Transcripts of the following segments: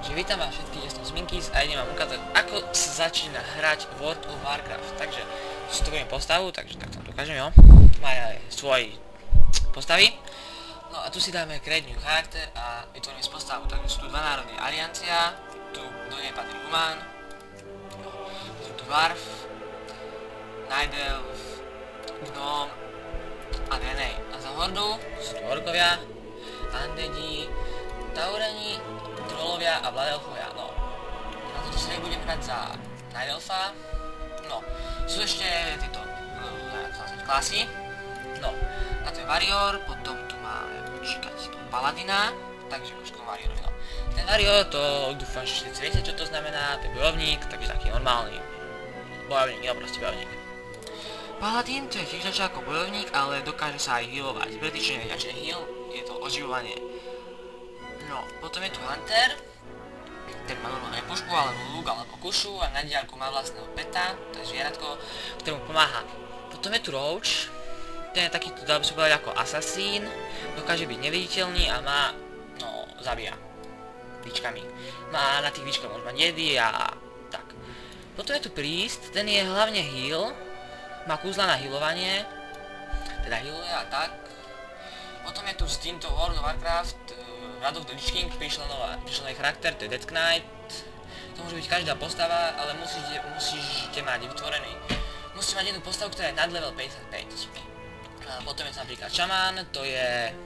Takže vítam vás všetkých, ja som Sminkys a idem vám ukázať, ako sa začína hrať World of Warcraft. Takže si to budem postavu, takže tak to dokážem, jo. Má aj svoj postavy. No a tu si dáme create new charakter a vytvoríme z postavu. Takže sú tu dva národy, Aliancia, tu do nej patrí Human, sú tu Dwarf, Night Elf, Gnome a Dene. A za Hordu sú tu Orkovia, Undeadi, Taureni, Trollovia a Blood Elfovia, no. Na toto sa nebudem hrať za Night Elfa. No, sú ešte tieto klasy. No, a to je Warrior, potom tu máme, počkať, Paladina, takže počkám Warriorovi, no. Ten Warrior, to dúfam, že všetci viete, čo to znamená, to je bojovník, takže taký normálny bojovník, no proste bojovník. Paladin, to je tiež ako bojovník, ale dokáže sa aj healovať. Pre tých, čo nevedia, čo je heal, je to oživovanie. No, potom je tu Hunter, ten má normálne pušku, alebo lúk, alebo kušu a na diaľku má vlastného peta, to je zvieratko, ktorému pomáha. Potom je tu Roach, ten je taký, dá by sa povedať ako asasín, dokáže byť neviditeľný a má, no, zabíja víčkami. Má na tých víčkach môže mať jedy a tak. Potom je tu Priest, ten je hlavne heal, má kúzla na healovanie, teda healuje a tak. Potom je tu z týmto World of Warcraft Wrath of the Lich King, prišiel nový charakter, to je Death Knight. To môže byť každá postava, ale musíte mať vytvorený. Musíte mať jednu postavu, ktorá je nad level 55. Potom je to napríklad Shaman, to je...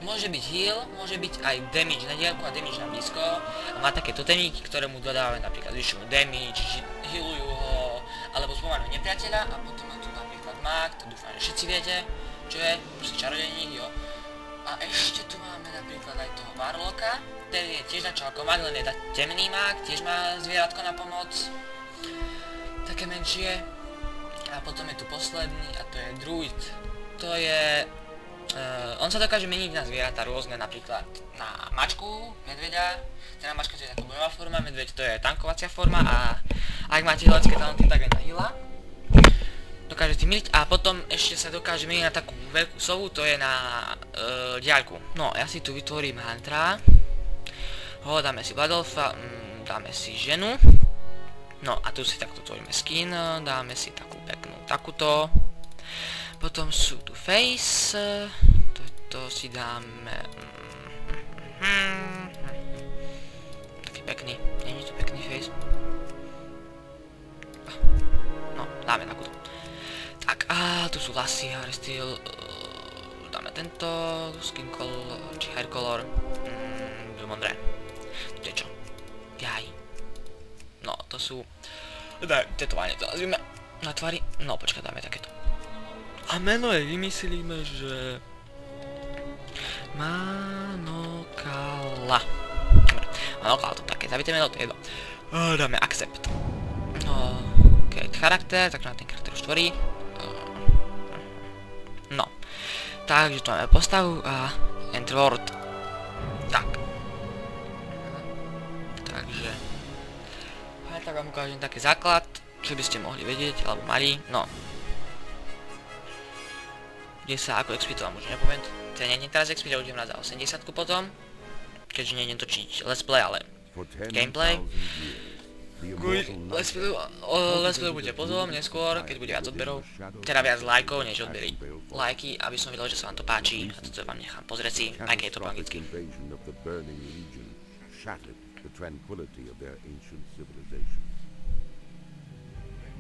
môže byť heal, môže byť aj damage na diaľku a damage na blízko. A má také totemíky, ktoré mu dodávajú napríklad vyššiu damage, healujú ho, alebo spomanujú nepriateľa. A potom je tu napríklad Mаг, to dúfam, že všetci viete, čo je, proste čarodejník, jo. A ešte tu máme napríklad aj toho Warlocka, ten je tiež načal ako mag, len je temný mag, tiež má zvieratko na pomoc, také menšie. A potom je tu posledný a to je Druid, to je, on sa dokáže meniť na zvieratá rôzne, napríklad na mačku, medveďa, teda mačka to je taká bojová forma, medveď to je tankovacia forma a ak máte healecké talenty, tak aj na heala. Dokáže si miliť a potom ešte sa dokáže meniť na takú veľkú sovu, to je na diaľku. No, ja si tu vytvorím Huntera. Dáme si Blood Elfa, dáme si ženu. No a tu si takto tvoríme skin, dáme si takú peknú takúto. Potom sú tu face, to si dáme... taký pekný, nie je to pekný face. No, dáme takúto. Tak, a tu sú vlasy, hairstyle, dáme tento, skin color, či hair color, modré, to je čo? Jaj. No, to sú, tetovanie to nazvime, na tvári, no počkaj, dáme takéto. A meno je vymyslíme, že... Manokala. Dobre, Manokala to také, zabité meno, to je jedno. Dáme accept. Create charakter, takže na ten charakter už tvorí. No, takže tu máme postavu a enter world. Tak. Takže tak vám ukážem taký základ, čo by ste mohli vedieť, alebo mali, no. Kde sa ako expiť, to vám už nepoviem. Teda nejdem teraz expiť, ale budem rád za 80 potom. Keďže nejdem točiť let's play, ale gameplay. Let's play bude potom, neskôr, keď bude viac odberov. Teda viac lajkov, než odbery. Lajky, aby som videl, že sa vám to páči. A toto vám nechám pozrieť si, aj keď je to po anglicky.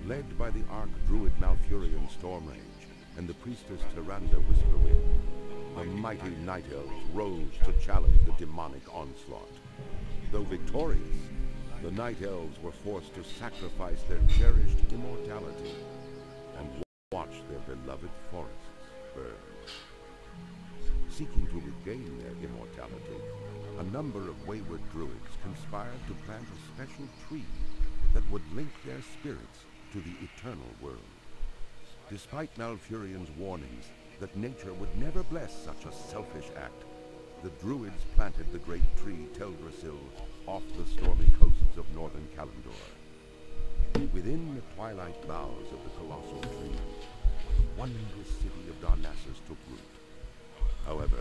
Led by the Arch-Druid Malfurion Stormrage and the Priestess Tyrande Whisperwind, the mighty Night Elves rose to challenge the demonic onslaught. Though victorious, the Night Elves were forced to sacrifice their cherished immortality and watch their beloved forests burn. Seeking to regain their immortality, a number of wayward druids conspired to plant a special tree that would link their spirits to the eternal world. Despite Malfurion's warnings that nature would never bless such a selfish act, the druids planted the great tree Teldrassil off the stormy coasts of northern Kalimdor. Within the twilight boughs of the colossal tree, the wondrous city of Darnassus took root. However,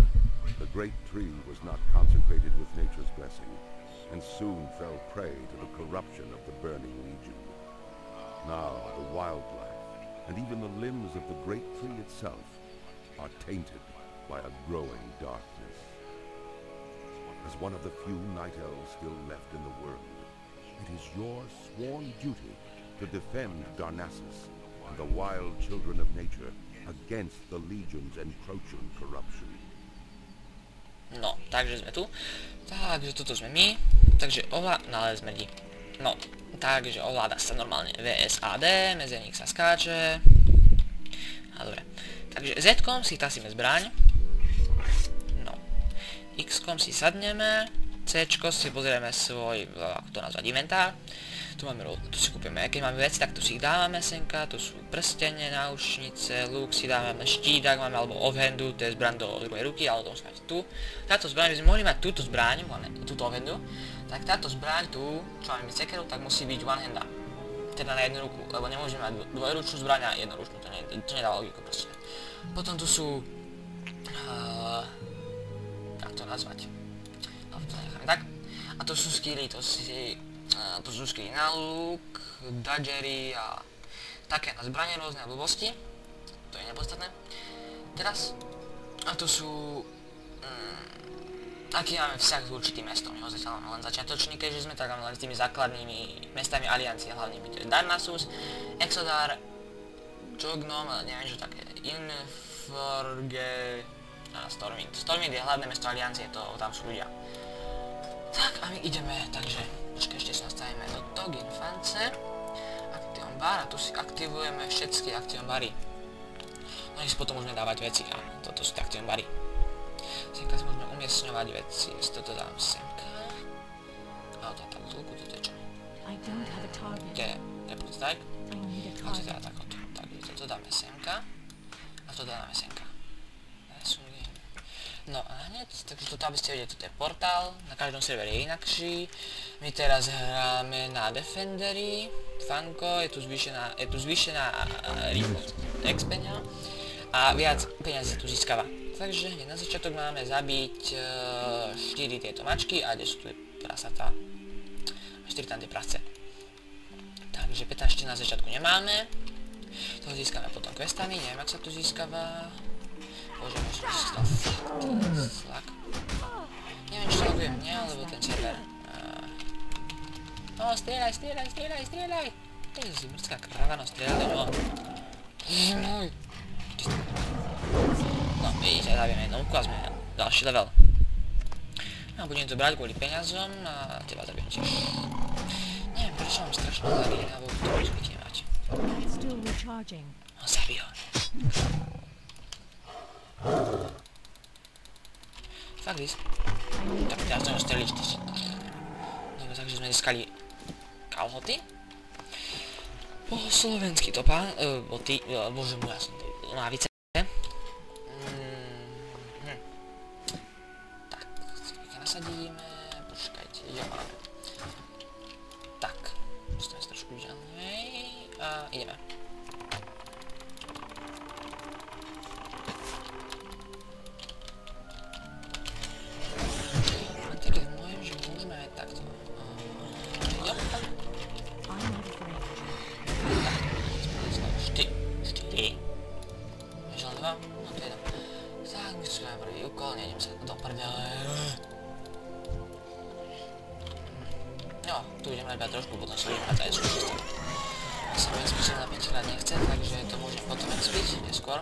the great tree was not consecrated with nature's blessing, soon fell prey to the corruption of the Burning Legion. Now the wildlife, and even the limbs of the great tree itself, are tainted by a growing darkness. As one of the few night elves still left in the world, it is your sworn duty to defend Darnassus and the wild children of nature against the Legion's encroaching corruption. No, takže sme tu. Takže toto sme my. Takže nález smrdí. No, takže ovláda sa normálne VSAD, mezerník sa skáče. A dobre. Takže Z-kom si tasíme zbraň. No. X-kom si sadneme. C-čko si pozrieme svoj, ako to nazvať, inventár. Tu si kúpime, keď máme veci, tak tu si ich dávame senka, tu sú prstenie, náušnice, luk si dávame, štít, ak máme, alebo offhandu, to je zbraň do druhej ruky, ale to musíme mať tu. Táto zbraň, by sme mohli mať túto zbraň, túto offhandu, tak táto zbraň tu, čo máme sekeru, tak musí byť one-handa. Teda na jednu ruku, lebo nemôžeme mať dvojručnú zbraň a jednoručnú, to nedáva logiku proste. Potom tu sú, jak to nazvať, no to necháme tak. A to sú skilly, to sú skilly na luk, dodgery a také na zbranie rôzne blbosti. To je nepodstatné. Teraz, a to sú, aký máme vzťah s určitým mestom, jo, zatiaľ máme len začiatočný, keďže sme tak len s tými základnými mestami aliancie, hlavnými, to je Darnassus, Exodar, Jognom, neviem, že také, Inforge, a Stormwind. Stormwind je hlavné mesto aliancie, tam sú ľudia. Tak, a my ideme, takže počkaj, ešte sa nastavíme do Tog Infance, Action Bar, a tu si aktivujeme všetky Action Bary. No ich si potom môžeme dávať veci, áno, toto sú Action Bary. Semka si môžeme umiestňovať veci, toto dám semka. A to je tak z luku, toto je čo? To je Report Strike. A to je teda takoto, takže toto dáme semka. A toto dáme semka. No a hneď, takže toto aby ste vedeli, toto je portál, na každom servere je inakší. My teraz hráme na Defendery, Funko, je tu zvýšená rýchlosť expenia a viac peniazí tu získava. Takže hneď na začiatok máme zabiť 4 tieto mačky a kde sú tu prasatá. 4 tam tie prasce. Takže 15 na začiatku nemáme. Toho získame potom questami, neviem ak sa tu získava. Bože, môžem si stal flak. Neviem, či to loguje mňa, alebo ten server. No, strieľaj! To je si brdská krava, no strieľaj do ňoho. Ježiš. No, vidíte, zabieme jednotku a sme ďalší level. No, budem to brať kvôli peniazom a teba zabijem tiež. Neviem, prečo mám strašnú alergii na vodu, to musíte mať. No, zabij ho. Fakt ísť. Tak teraz to streliť, ty si. No, takže sme získali kalhoty. Po slovensky to pán, boty, bože môj, ja som tej lávice. Tak, keď nasadíme, počkajte, jo máme. Tak, postavíme sa trošku ďalej a ideme. Nejdem sa do prdele. No, tu idem najprv trošku, potom sa budem mať aj súčasť. Ja sa budem spíšiť na 5 krát nechcem, takže to môžem potom expiť, neskôr.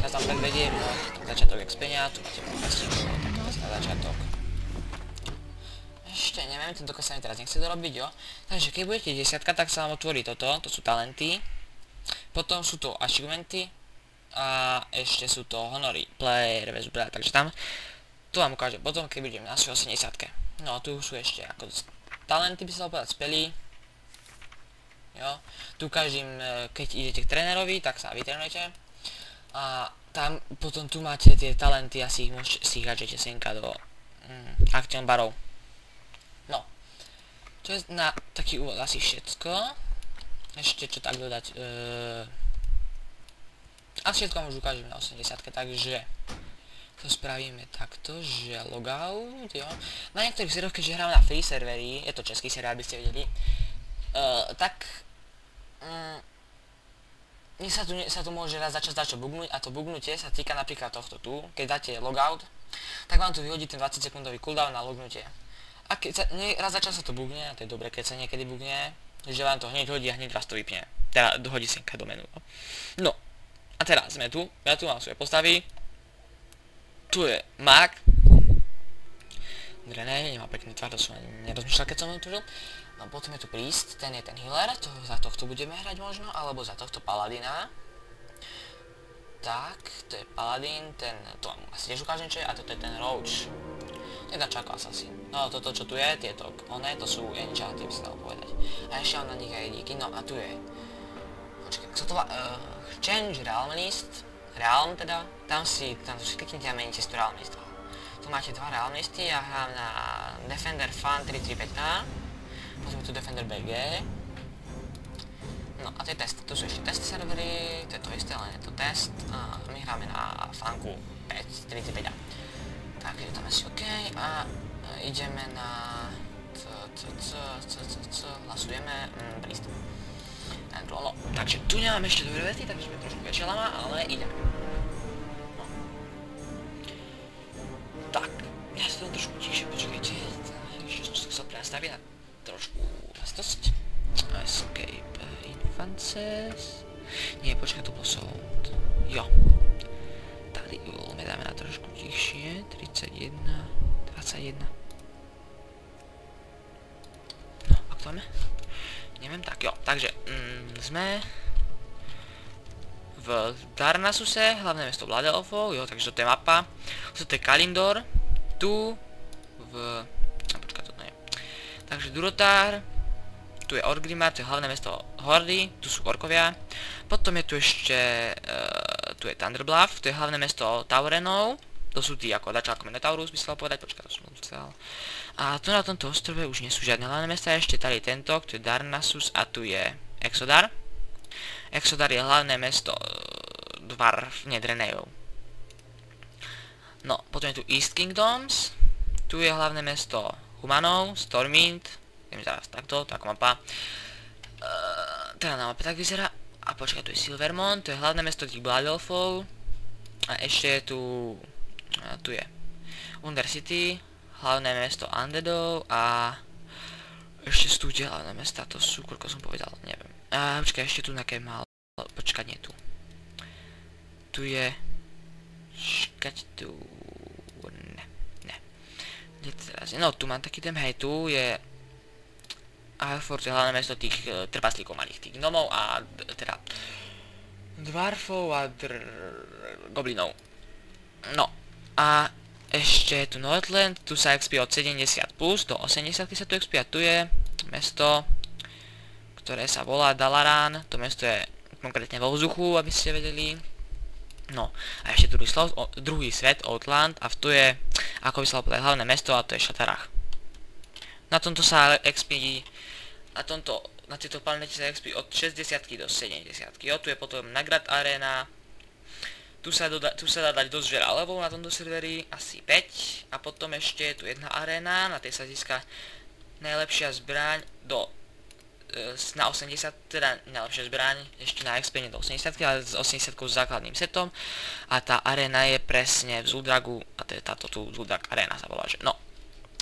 Ja tam predvediem, no, začiatok expenia, tu máte podcastíku, na začiatok. Ešte neviem, tentokrát sa mi teraz nechce dorobiť, jo. Takže keď budete 10, tak sa vám otvorí toto, to sú talenty. Potom sú to achievementy. A ešte sú to honory, player, bezbrať, takže tam tu vám ukážem potom, keď budem na svojho 80-ke. No a tu sú ešte ako talenty, by sa dalo povedať, spely. Jo, tu každým, keď idete k trénerovi, tak sa vytrenujete. A tam potom tu máte tie talenty, asi ich môžete stíhať, senka do Action Barov. No, to je na taký úvod asi všetko. Ešte čo tak dodať, a všetko vám už ukážem na 80-ke, takže to spravíme takto, že logout, jo. Na niektorých serveroch, keďže hráme na free servery, je to český server, aby ste vedeli, tak sa tu môže raz za čas dať čo bugnúť a to bugnutie sa týka napríklad tohto tu. Keď dáte logout, tak vám tu vyhodí ten 20 sekundový cooldown na lognutie. A keď raz za čas sa to bugne, a to je dobre, keď sa niekedy bugne, že vám to hneď hodí a hneď vás to vypne. Teda dohodí sa do menu. No, a teraz sme tu, ja tu mám svoje postavy. Tu je Mag. Drenej, nemá pekný tvár, to som ani nerozmýšľal, keď som ho tužil. No potom je tu Priest, ten je ten healer, za tohto budeme hrať možno, alebo za tohto Paladina. Tak, to je Paladin, to vám asi tiež ukážem čo je, a toto je ten Roach. Jedna čako Assassin. No toto čo tu je, tieto to sú enchanty, by sa dalo povedať. A ešte mám na nich aj díky, no a tu je. Počkaj, co to Change Realm List, Realm teda, tam si kliknite a meníte si tu Realm List. Tu máte dva Realm Listy, ja hrám na Defender Fan 335A. Potom je tu Defender BG. No a to je test, tu sú ešte test servery, to je to isté, len je to test. A my hráme na Funku 5.35a. Takže tam asi OK a ideme na hlasujeme Priest. No, takže tu nemám ešte dobré vety, takže mi trošku väčšia lama, ale ideme. No. Tak, ja si to trošku tišie, počkajte. Ešte sa prenastaví na trošku hlasitosť. Escape Infances. Nie, počkaj, to bol sound. Jo. Tady voľme dáme na trošku tichšie. 31, 21. No, ak to máme? Neviem, tak jo. Takže, sme v Darnasuse, hlavné mesto Blood Elfov, jo, takže toto je mapa. Toto je Kalimdor. Tu v... počkaj, toto nie. Takže Durotar, tu je Orgrimmar, to je hlavné mesto Hordy, tu sú orkovia. Potom je tu ešte, tu je Thunderbluff, to je hlavné mesto Taurenov. To sú tí ako Dačálko Minotaurus, by sa dalo povedať, počkaj, to som chcel. A tu na tomto ostrove už nie sú žiadne hlavné mesta, ešte tady tento, tu je Darnassus a tu je Exodar. Exodar je hlavné mesto Drenejov. No, potom je tu East Kingdoms, tu je hlavné mesto Humanov, Stormwind, idem teraz takto, taká mapa. Teda na mape tak vyzerá. A počkaj, tu je Silvermont, to je hlavné mesto tých Blood Elfov. A ešte je tu je Undercity, hlavné mesto Undeadov a ešte sú tu hlavné mesta, to sú, koľko som povedal, neviem. A počkaj, ešte tu nejaké mal, počkaj, nie tu. Tu je, škať tu, no tu mám taký ten, hej, tu je Alford, je hlavné mesto tých trpaslíkov malých, tých gnomov a teda dwarfov a goblinov. No a ešte tu Northland, tu sa expí od 70 plus do 80 sa tu expí a tu je mesto, ktoré sa volá Dalaran, to mesto je konkrétne vo vzduchu, aby ste vedeli. No a ešte druhý svet, Outland, a tu je, ako by sa povedať, hlavné mesto a to je Šatarach. Na tomto sa expí, na tejto planete sa expí od 60 do 70. Jo, tu je potom Nagrad Arena, tu sa dá dať dosť veľa levov na tomto serveri, asi 5. A potom ešte je tu jedna aréna, na tej sa získa najlepšia zbraň na 80, teda najlepšia zbraň, ešte na XP nie do 80, ale s 80 s základným setom. A tá aréna je presne v Zuldragu, a to je táto tu Zuldrag aréna sa volá, že no.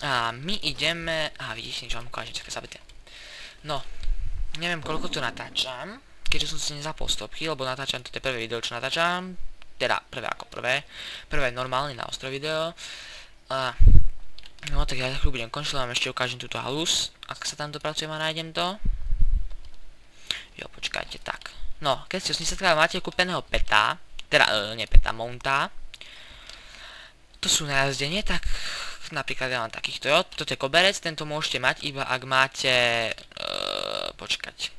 A my ideme, vidíš, niečo vám ukážem, čaké sa bete. No, neviem koľko tu natáčam, keďže som si nezapol stopky, lebo natáčam, toto je prvé video, čo natáčam. Teda prvé ako prvé normálne na ostro video. No tak ja za chvíľu budem končiť, vám ešte ukážem túto halus, ak sa tam dopracujem a nájdem to. Jo, počkajte, tak. No, keď ste 80 máte kúpeného peta, teda, nie peta, mounta. To sú na jazdenie, tak napríklad ja mám takýchto, jo. Toto je koberec, tento môžete mať iba ak máte, počkať.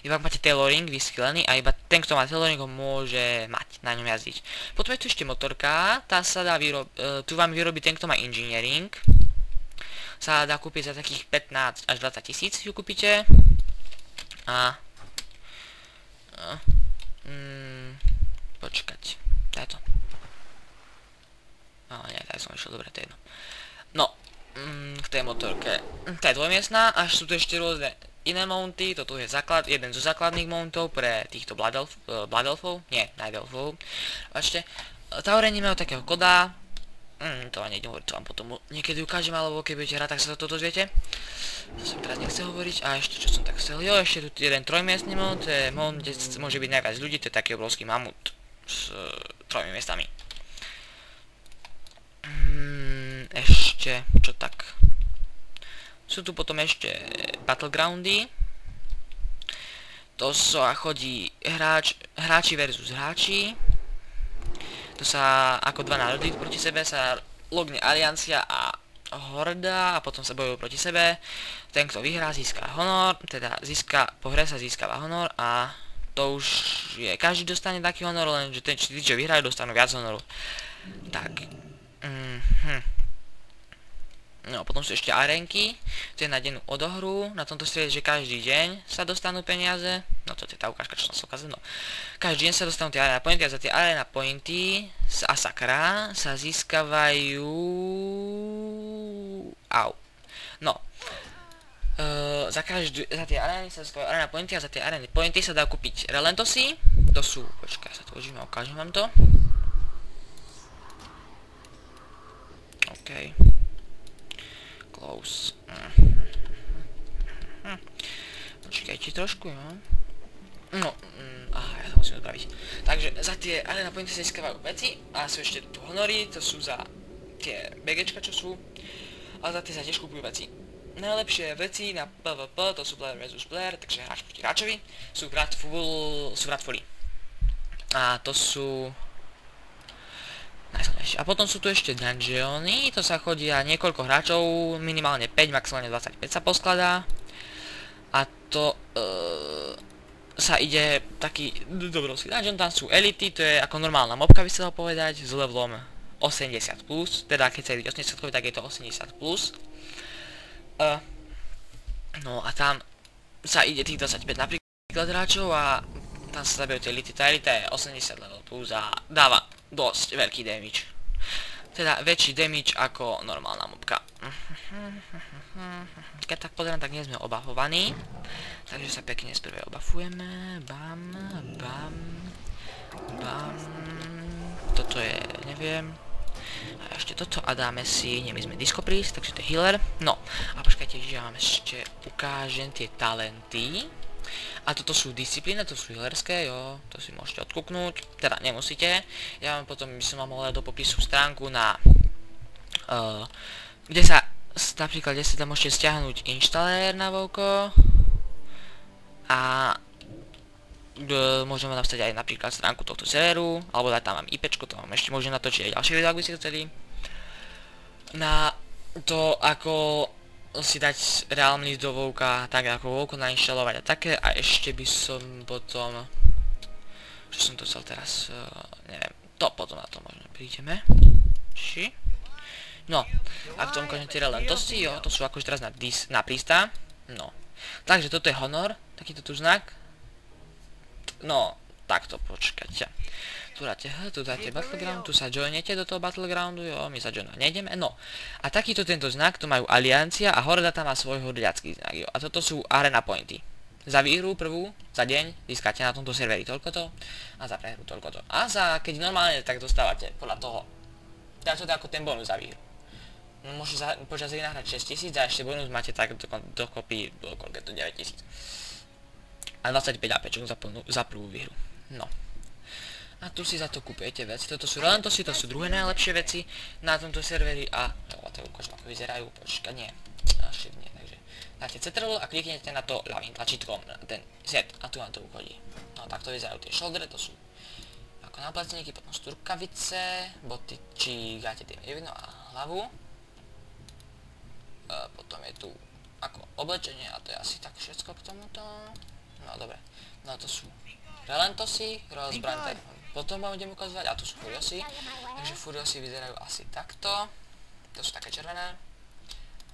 Iba ak máte tailoring vyskylený a iba ten, kto má tailoring, ho môže mať, na ňom jazdiť. Potom je tu ešte motorka, tá sa dá tu vám vyrobí ten, kto má engineering. Sa dá kúpiť za takých 15 až 20 tisíc, ju kúpite. Počkať, daj to. Nie, tak som išiel, dobre, to je jedno. No, k tej motorke. Tá je dvojmiestná, až sú tu ešte rôzne iné mounty, toto je jeden zo základných mountov pre týchto Blood Elfov, nie, Night Elfov. Ešte, Taureni majú takého koda, to ani nejdem hovoriť, to vám potom niekedy ukážem, alebo keď budete hrať, tak sa to dozviete. To som teraz nechcel hovoriť, a ešte čo som tak chcel, jo, ešte tu jeden trojmiestný mount, to je mount, kde môže byť najviac ľudí, to je taký obrovský mamut s 3 miestami. Ešte, čo tak. Sú tu potom ešte Battlegroundy. To sa chodí hráči versus hráči. To sa ako dva národy proti sebe sa logne Aliancia a Horda a potom sa bojujú proti sebe. Ten, kto vyhrá, získa honor, teda po hre sa získava honor a to už je, každý dostane taký honor, lenže tí, čo vyhrajú, dostanú viac honoru. Tak. No, potom sú ešte arenky, to je na dennú odohru, na tomto strede, že každý deň sa dostanú peniaze, no to je tá ukážka, čo som sa ukázal, no. Každý deň sa dostanú tie arena pointy a za tie arena pointy a sakra sa získavajú... No. Za tie areny sa získavajú arena pointy a za tie arena pointy sa dá kúpiť relentosy, to sú, počkaj, sa to užím a ukážem vám to. OK. Close. Počkajte trošku, jo. No, ja to musím odpraviť. Takže za tie arena pointy sa získavajú veci a sú ešte tu honory, to sú za tie BGčka, čo sú. A za tie sa tiež kúpujú veci. Najlepšie veci na PvP, to sú player versus player, takže hráč proti hráčovi, sú Wrathfully. A to sú... najsilnejšie. A potom sú tu ešte dungeony, to sa chodí a niekoľko hráčov, minimálne 5, maximálne 25 sa poskladá. A to sa ide taký dobrovský dungeon, tam sú elity, to je ako normálna mobka, by sa dalo povedať, s levelom 80+, teda keď sa ide 80, tak je to 80+. No a tam sa ide tých 25 napríklad hráčov a tam sa zabijú tie elity, tá elita je 80 level plus a dáva dosť veľký damage. Teda väčší damage ako normálna mobka. Keď tak pozerám, tak nie sme obafovaní. Takže sa pekne sprve obafujeme. Bam, bam, bam. Toto je, neviem. A ešte toto a dáme si, my sme Disco Priest, takže to je healer. No, a počkajte, že ja vám ešte ukážem tie talenty. A toto sú disciplíny, to sú healerské, jo, to si môžete odkúknúť, teda nemusíte. Ja vám potom, by som vám mohol dať do popisu stránku na, kde sa, napríklad, kde sa tam môžete stiahnuť inštalér na Vovko. A môžeme tam stať aj napríklad stránku tohto serveru, alebo dať tam vám IPčko, to vám ešte môžem natočiť aj ďalšie video, ak by ste chceli. Na to, ako si dať Realm list do Vovka, tak ako Vovko nainštalovať a také, a ešte by som potom, čo som to chcel teraz, neviem, to potom na to možno prídeme. Či? No, a k tomu ukážem tie relentosy, jo, to sú akože teraz na prísta. No, takže toto je honor, takýto tu znak. No, takto, počkajte. Tu dáte Battleground, tu sa joinete do toho Battlegroundu, jo, my sa joinovať nejdeme, no. A takýto tento znak, to majú Aliancia a Horda tam má svoj hordľacký znak, jo. A toto sú arena pointy. Za výhru prvú, za deň, získate na tomto serveri toľkoto a za prehru toľkoto. A keď normálne, tak dostávate podľa toho. Teda to je ako ten bonus za výhru. Môžete počas hry nahrať 6000 a ešte bonus máte tak dokopy, koľko je to 9000. A 25 APčok za prvú výhru. No. A tu si za to kúpujete veci. Toto sú relentosy, to sú druhé najlepšie veci na tomto serveri a to ukážem ako vyzerajú, počka, nie. Ešte nie, takže dáte Ctrl a kliknete na to ľavým tlačítkom, na ten Z a tu vám to uchodí. No takto vyzerajú tie shouldery, to sú ako náplatníky, potom sú rukavice, boty, či dáte tie jedno a hlavu. Potom je tu ako oblečenie a to je asi tak všetko k tomuto. No dobre, no to sú relentosy, rozbraň, potom vám idem ukazovať, a tu sú Furiosy, takže Furiosy vyzerajú asi takto, to sú také červené,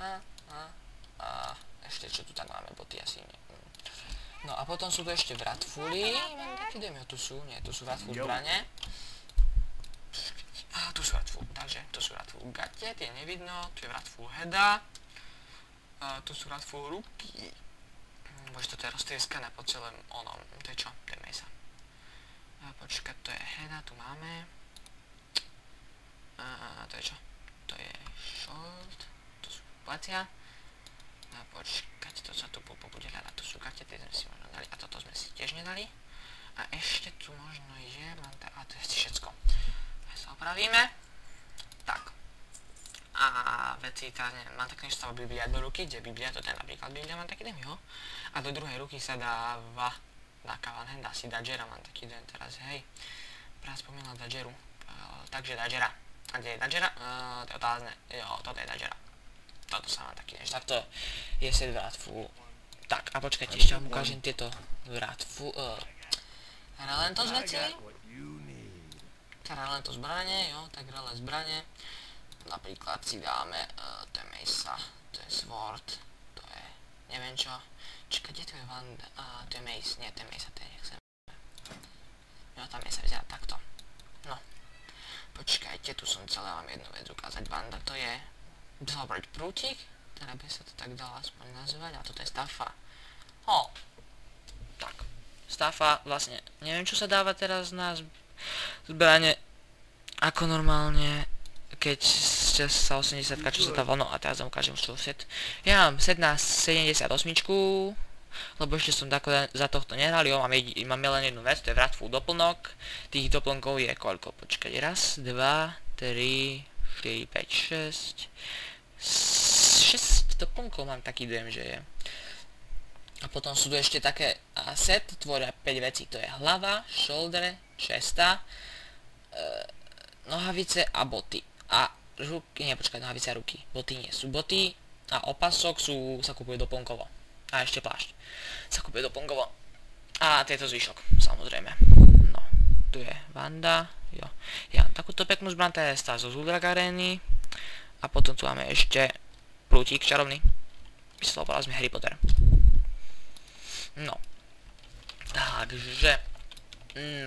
a ešte čo tu tak máme, boty asi nie. No a potom sú tu ešte Wrathfully, kde tu sú, nie, tu sú Wrathfully zbrane, a tu sú rád full, takže tu sú rád full gate, tie nevidno, tu je rád full heada. Tu sú rád full ruky. Bože, toto je roztrieskané po celém onom, to je čo? To je mesa. Počkať, to je heada, tu máme. To je čo? To je short, tu sú plecia. Počkať, to sa tu bude hľadať, tu sú gate, tie sme si možno dali, a toto sme si tiež nedali. A ešte tu možno je, a to je všetko. Sa opravíme. Tak. A veci, mám taký stav Biblia do ruky, kde Biblia, toto je napríklad Biblia, mám taký den, jo. A do druhej ruky sa dáva Kavan, dá si Dagera, mám taký den teraz, hej. Práve spomínal Dageru. Takže Dagera. A kde je Dagera? To je otázne. Jo, toto je Dagera. Toto sa má taký den. Takto je set vrátfu. Tak, a počkajte, ešte vám ukážem tieto vrátfu. Relentos veci. Relentos zbranie, jo, tak rele zbranie. Napríklad si dáme, to je mesa, to je sword, to je, neviem čo. Čakaj, kde to je Vanda? To je mace, nie, to je mesa, to je nechcem. Jo, tá mesa vyzerá takto. No. Počkajte, tu som celé vám jednu vec ukázať. Vanda, to je, by sa obrať prútik, teda by sa to tak dalo aspoň nazvať, a toto je stafa. Tak. Stafa, vlastne, neviem čo sa dáva teraz na zbranie, ako normálne, keď sa 80, čo sa dáva, no a teraz vám ukážem už set. Ja mám set na 78, lebo ešte som za tohto nehral, jo, máme len jednu vec, to je vrátfu doplnok, tých doplnkov je koľko, počkať, raz, 2, 3, 4, 5, 6 doplnkov mám taký dojem, že je. A potom sú tu ešte také set, tvoria 5 vecí, to je hlava, shoulder, chesta, nohavice a boty. A ruky, nie, počkaj, nohavice a ruky. Boty nie sú boty a opasok sa kupuje doplnkovo. A ešte plášť sa kupuje doplnkovo. A tieto zvyšok, samozrejme. No, tu je Vanda, jo. Ja mám takúto peknú zbraň, to je Stars z Uldrag Areny. A potom tu máme ešte prútik čarovný. Myslel, povedal sme Harry Potter. No. Takže...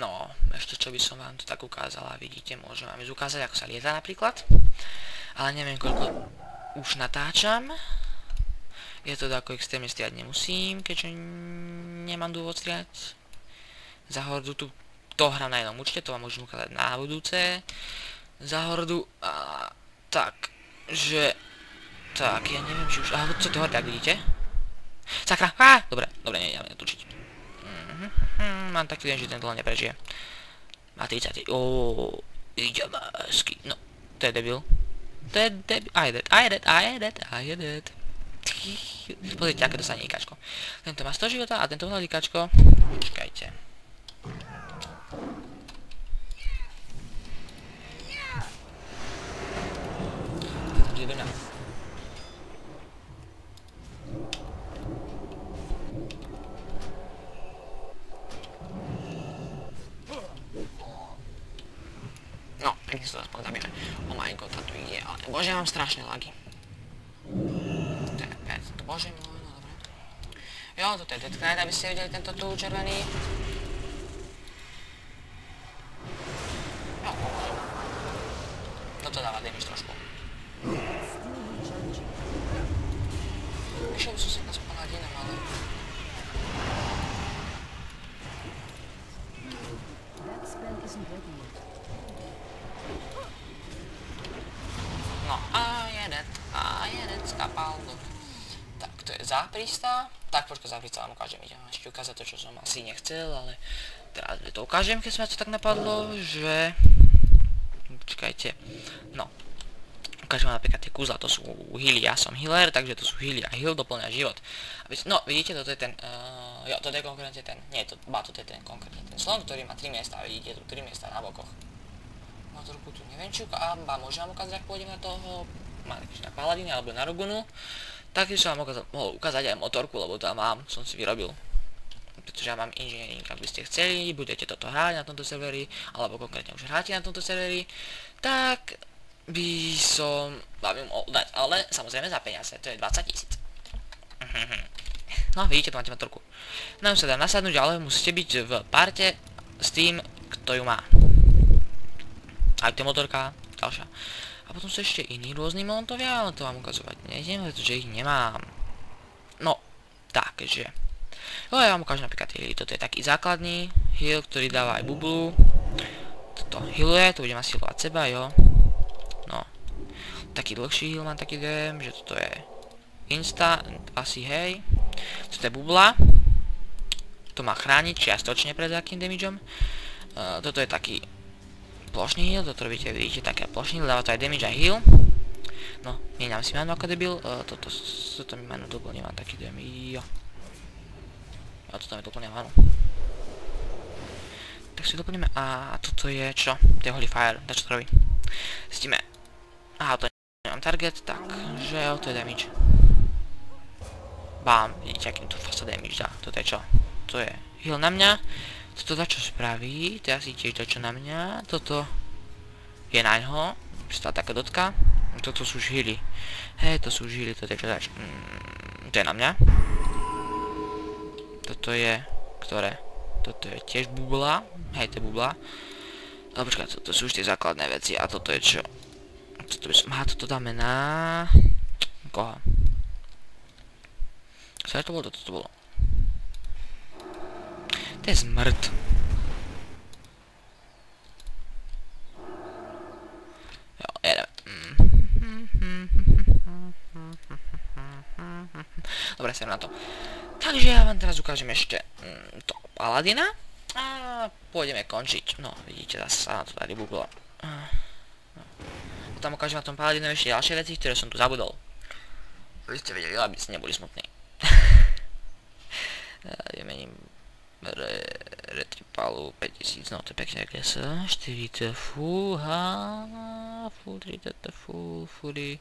No, ešte čo by som vám tu tak ukázala, vidíte, môžem vám ísť ukázať, ako sa lieta napríklad. Ale neviem, koľko už natáčam. Je to ako extrémne striať nemusím, keďže nemám dôvod striať. Za hordu to hrám na jednom účte, to vám môžem ukázať na budúce. Za hordu a tak, že... Tak, ja neviem, či už... Aha, co to horde, ak vidíte? Sakra, dobre, nejdeme točiť. Mám taký deň, že ten dlho neprežije. Má 30. Ide masky. No, to je debil. To je debil. I je dead. Pozrite, aké dostane IKčko. Tento má 100 života a tento má IKčko. Počkajte. Ide do mňa. No, pekne sa to aspoň zabijeme. Oh my god, tu ide, ale bože, ja mám strašné lagy. To je 5, bože môj, no dobre. Jo, toto je Dead Knight, aby ste videli tento tu červený. Jo, pomôžem. Toto dáva damage trošku. Vyšiel by som sa s paladínom, ale... No, a jeden skapal, dobre. Tak, to je záprista. Tak, počkaj, záprista vám ukážem, idem ešte ukázať to, čo som asi nechcel, ale teraz to ukážem, keď sa ma to tak napadlo, že... Počkajte, no. Ukážem vám napríklad tie kúzla, to sú healy, ja som healer, takže to sú healy a heal doplňa život. No, vidíte, toto je ten, jo, toto je konkrétne ten, nie, toto je ten konkrétne ten slon, ktorý má 3 miesta, vidíte, tu 3 miesta na bokoch. Motorku tu neviem, či môžem vám ukázať, ak pôjdem na toho, na paladíny alebo na Rogunu, tak som vám mohol ukázať aj motorku, lebo tam mám, som si vyrobil. Pretože ja mám engineering, ak by ste chceli, budete toto hrať na tomto serveri, alebo konkrétne už hráte na tomto serveri, tak by som vám ju mohol dať, ale samozrejme za peniaze, to je 20 000. No, vidíte, tu máte motorku. Nám sa dá nasadnúť, ale musíte byť v parte s tým, kto ju má. Aj to je motorka, ďalšia. A potom sú ešte iní rôzni molotovia, ale to vám ukazovať nejdem, pretože ich nemám. No, takže. Jo, ja vám ukážem napríklad healy. Toto je taký základný heal, ktorý dáva aj bublu. Toto healuje, to budem asi healovať seba, jo. No. Taký dlhší heal mám taký dojem, že toto je insta, asi hej. Toto je bubla. To má chrániť čiastočne pred akým damageom. Toto je taký plošný heal, toto robíte, vidíte, také plošný heal, dáva to aj damage aj heal. No, mieniam si menu ako debil, toto mi menu doplne, mám taký dojem, jo. A toto mi doplne menu. Tak si doplníme, a toto je čo? To je Holy Fire, čo to robí? Zistíme. Aha, to nemám target, takže jo, to je damage. Bám, vidíte, akým to fasa damage dá, toto je čo? To je heal na mňa. Toto dačo spraví, to je asi tiež dačo na mňa, toto je na ňo, stá taká dotka, toto sú už healy, hej, to sú už healy, toto je čo dač, to je na mňa, toto je, ktoré, toto je tiež bubla, hej, to je bubla, ale počkaj, toto sú už tie základné veci, a toto je čo, toto by som, aha, toto dáme na, koho, čo to bolo, toto to bolo. To je zmrt. Jo, jedeme. Dobre, sem na to. Takže ja vám teraz ukážem ešte to Paladina. A pôjdeme končiť. No, vidíte, zase sa na to tady bublo. Potom ukážem na tom Paladinovi ešte ďalšie veci, ktoré som tu zabudol. Vy ste vedeli, aby ste neboli smutní. Vymením Retripalu 5000, no to je pekne kles, 4 full, full 3 fully,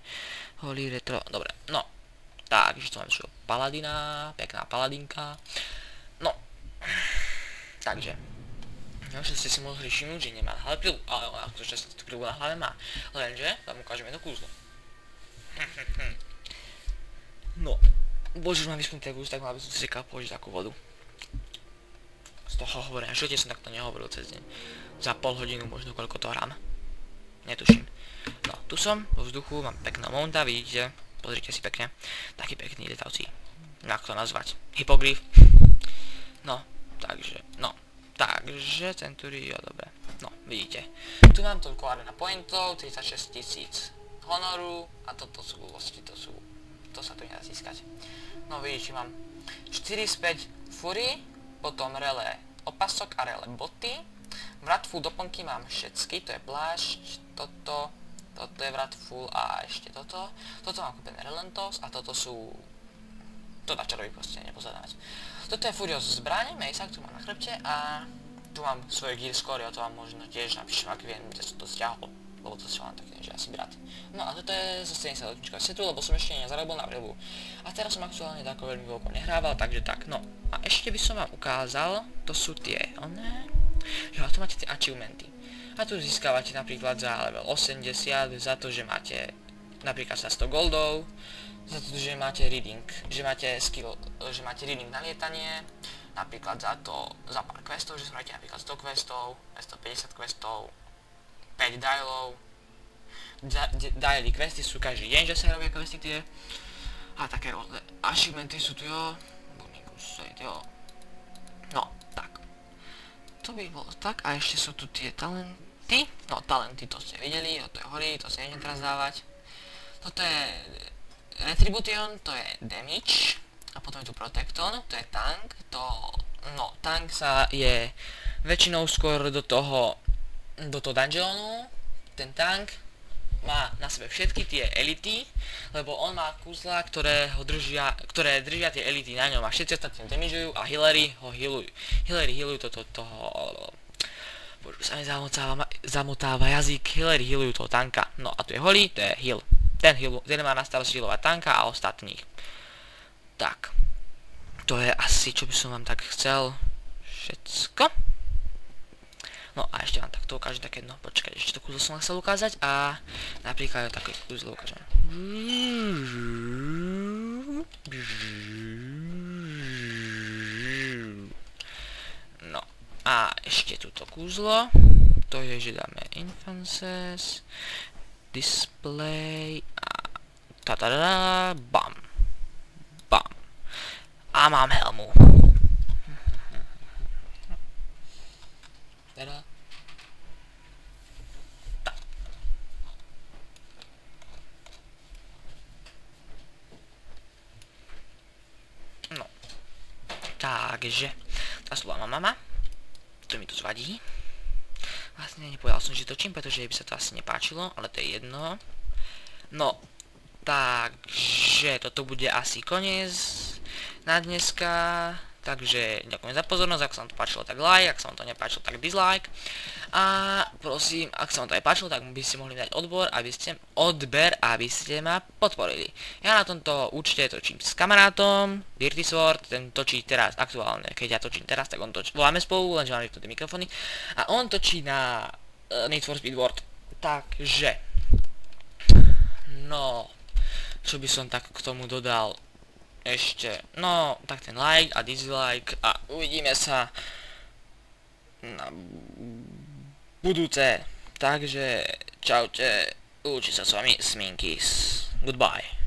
holy retro, dobre, no, takže to máme všude Paladina, pekná Paladinka, no, takže, že ste si mohli všimnúť, že nemá na hlave pilu, ale ona skutočne tú pilu na hlave má, lenže vám ukážeme to kúzlo. No, bože, už mám vyspnutý kúz, tak mal by som si čakal položiť takú vodu. Z toho hovorím, v živote som takto nehovoril cez deň. Za pol hodinu možno koľko to hrám. Netuším. No, tu som, vo vzduchu, mám pekného mounta, vidíte. Pozrite si pekne. Taký pekný letavci. Jak to nazvať? Hypoglyf. No, takže, Century, jo, dobre. No, vidíte. Tu mám toľko arena pointov, 36 000 honoru a toto sú vlastne, to sa tu nedá získať. No, vidíte, mám 4 späť fury, potom rele opasok a rele boty. Vratful doplnky mám všetky, to je plášť, toto je vratful a ešte toto. Toto mám kúpené relentos a toto sú... To dačo robí proste, nepozadávať. Toto je Furious zbraň, Mejsak, tu mám na chrbte a tu mám svoje gear score, ja to vám možno tiež napíšem, ak viem, kde som to stiahol. Lebo to si mám také, že asi brat. No a toto je zo 70 setu, lebo som ešte nezarobil na vrebu. A teraz som aktuálne tako veľmi veľko nehrával, takže tak, no. A ešte by som vám ukázal, to sú tie, že tu máte tie achievementy. A tu získavate napríklad za level 80, za to, že máte napríklad za 100 goldov, za to, že máte reading, že máte skill, že máte reading na lietanie, napríklad za to, za pár questov, že spravíte napríklad 100 questov, 250 questov, 5 dialov. Daily questy sú každý deň, že sa robia questy tie. A také rôzne achievementy sú tu, jo. No, tak. To by bolo tak. A ešte sú tu tie talenty. No, talenty to ste videli, to je hory, to si nejdem teraz dávať. Toto je Retribution, to je damage. A potom je tu Protecton, to je tank. No, tank sa je väčšinou skôr do toho dungeonu. Ten tank má na sebe všetky tie elity, lebo on má kúzla, ktoré držia tie elity na ňom a všetci ostatní damagujú a healery ho healujú. Healery healujú toho... Bože, sa mi zamotáva jazyk. Healery healujú toho tanka. No a tu je Holy, to je heal. Ten má na starosti healovať tanka a ostatných. Tak. To je asi, čo by som vám tak chcel. Všetko. No a ešte vám takto ukážem také, no počkaj, ešte to kúzlo som chcel ukázať a napríklad také kúzlo ukážem. No a ešte túto kúzlo, to je, že dáme Infances, display a bam. Bam. A mám helmu. Teda. Tak. No. Takže. Tá slova mám mama. To mi to zvadí. Vlastne nepovedal som, že točím, pretože by sa to asi nepáčilo, ale to je jedno. No. Takže toto bude asi koniec na dneska. Takže ďakujem za pozornosť, ak sa vám to páčilo, tak like, ak sa vám to nepáčilo, tak dislike. A prosím, ak sa vám to aj páčilo, tak by ste mohli dať odber, aby ste ma podporili. Ja na tomto účte točím s kamarátom, Dirty Sword, ten točí teraz aktuálne, keď ja točím teraz, tak on točí, voláme spolu, lenže máme tu tie mikrofóny. A on točí na Need for Speed World. Takže, no, čo by som tak k tomu dodal? Ešte, no, tak ten like a dislike a uvidíme sa na budúce. Takže, čaute, učí sa s vami Sminkys. Goodbye.